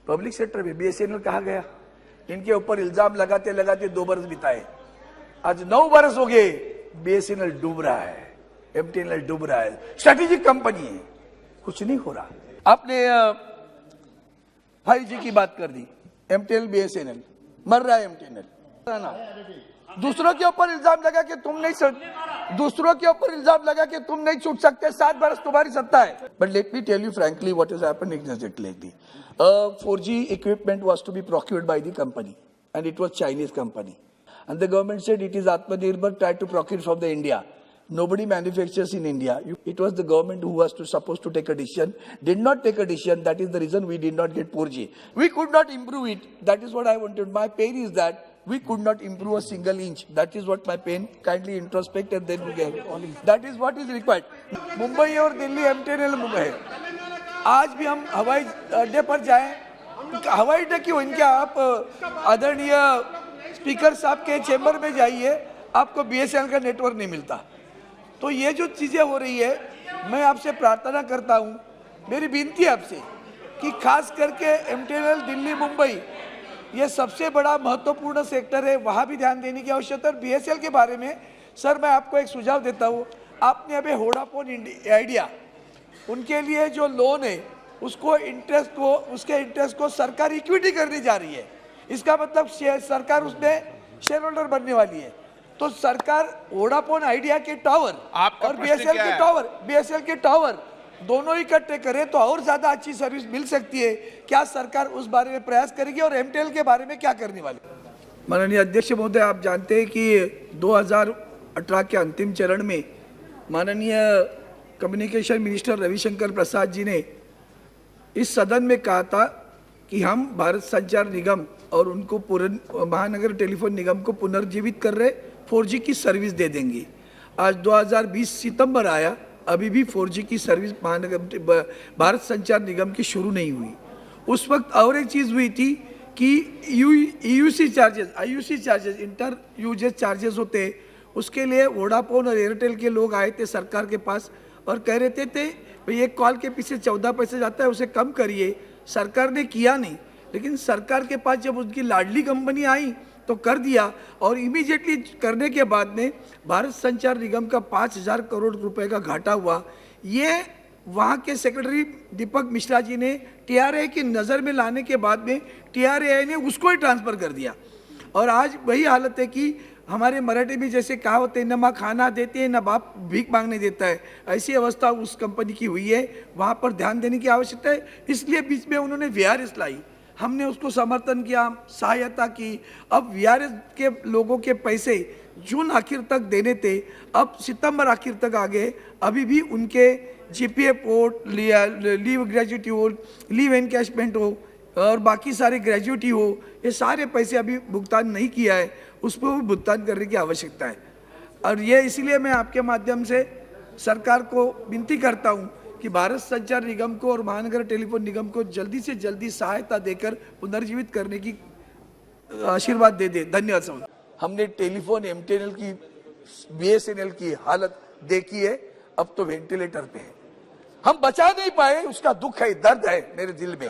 Public sector में BSNL कहा गया, इनके ऊपर इल्जाम लगाते लगाते 2 बरस बिताए, आज 9 बरस हो गए, बीएसएनएल डूब रहा है, एमटीएनएल डूब रहा है, स्ट्रेटेजिक कंपनी है, कुछ नहीं हो रहा। आपने 5G की बात कर दी, एमटीएनएल बीएसएनएल मर रहा है, एमटीएनएल दूसरों के ऊपर इल्जाम लगा कि तुम नहीं छूट सकते, 7 बरस तुम्हारी सत्ता है। But let me tell you frankly what is happened exactly. 4G equipment was to be procured by the company and it was Chinese company, and the government said it is Atmanirbhar, try to procure from the India. Nobody manufactures in India. It was the government who was supposed to take a decision, did not take a decision. That is the reason we did not get 4G. We could not improve it. That is what I wanted. My pain is that we could not improve a single inch. That is what my pain. Kindly introspect and then we get. That is what is required. Mumbai और Delhi MTNL Mumbai है। आज भी हम हवाई अड्डे पर जाएं, हवाई अड्डे क्यों, इनके आप आदरणीय स्पीकर साहब के चेंबर में जाइए, आपको बीएसएनएल का नेटवर्क नहीं मिलता। तो ये जो चीजें हो रही है, मैं आपसे प्रार्थना करता हूं, मेरी विनती है आपसे कि खास करके एमटीएनएल दिल्ली मुंबई ये सबसे बड़ा महत्वपूर्ण सेक्टर है, वहां भी ध्यान देने की आवश्यकता है। और बीएसएनएल के बारे में सर मैं आपको एक सुझाव देता हूं, आपने अभी वोडाफोन आइडिया, उनके लिए जो लोन है उसके इंटरेस्ट को सरकार इक्विटी करने जा रही है। इसका मतलब सरकार उसमें शेयर होल्डर बनने वाली है। तो सरकार वोडाफोन आइडिया के टावर और बीएसएनएल के टावर दोनों इकट्ठे करे तो और ज्यादा अच्छी सर्विस मिल सकती है। क्या सरकार उस बारे में प्रयास करेगी और एमटीएनएल के बारे में क्या करने वाली? माननीय अध्यक्ष महोदय, आप जानते हैं कि 2018 के अंतिम चरण में माननीय कम्युनिकेशन मिनिस्टर रविशंकर प्रसाद जी ने इस सदन में कहा था कि हम भारत संचार निगम और उनको महानगर टेलीफोन निगम को पुनर्जीवित कर रहे 4G की सर्विस दे देंगे। आज 2020 सितंबर आया, अभी भी 4G की सर्विस भारत संचार निगम की शुरू नहीं हुई। उस वक्त और एक चीज़ हुई थी कि IUC charges inter uses charges होते हैं, उसके लिए वोडाफोन और एयरटेल के लोग आए थे सरकार के पास और कह रहे थे भाई एक कॉल के पीछे 14 पैसे जाता है, उसे कम करिए। सरकार ने किया नहीं, लेकिन सरकार के पास जब उनकी लाडली कंपनी आई तो कर दिया। और इमीडिएटली करने के बाद में भारत संचार निगम का 5,000 करोड़ रुपए का घाटा हुआ। ये वहाँ के सेक्रेटरी दीपक मिश्रा जी ने TRAI की नज़र में लाने के बाद में TRAI ने उसको ही ट्रांसफ़र कर दिया। और आज वही हालत है कि हमारे मराठी में जैसे कहावत है, न माँ खाना देते हैं न बाप भीख मांगने देता है, ऐसी अवस्था उस कंपनी की हुई है। वहाँ पर ध्यान देने की आवश्यकता है। इसलिए बीच में उन्होंने VRS लाई, हमने उसको समर्थन किया, सहायता की। अब VRS के लोगों के पैसे जून आखिर तक देने थे, अब सितंबर आखिर तक आ गए, अभी भी उनके GPF हो, लीव ग्रेजुएटी हो, लीव एनकैशमेंट हो और बाकी सारे ग्रेजुएटी हो, ये सारे पैसे अभी भुगतान नहीं किया है, उस पर भी भुगतान करने की आवश्यकता है। और ये इसलिए मैं आपके माध्यम से सरकार को विनती करता हूँ कि भारत संचार निगम को और महानगर टेलीफोन निगम को जल्दी से जल्दी सहायता देकर पुनर्जीवित करने की आशीर्वाद दे दे। धन्यवाद सर। हमने टेलीफोन एमटीएनएल की बीएसएनएल की हालत देखी है, अब तो वेंटिलेटर पे है, हम बचा नहीं पाए, उसका दुख है, दर्द है मेरे दिल में।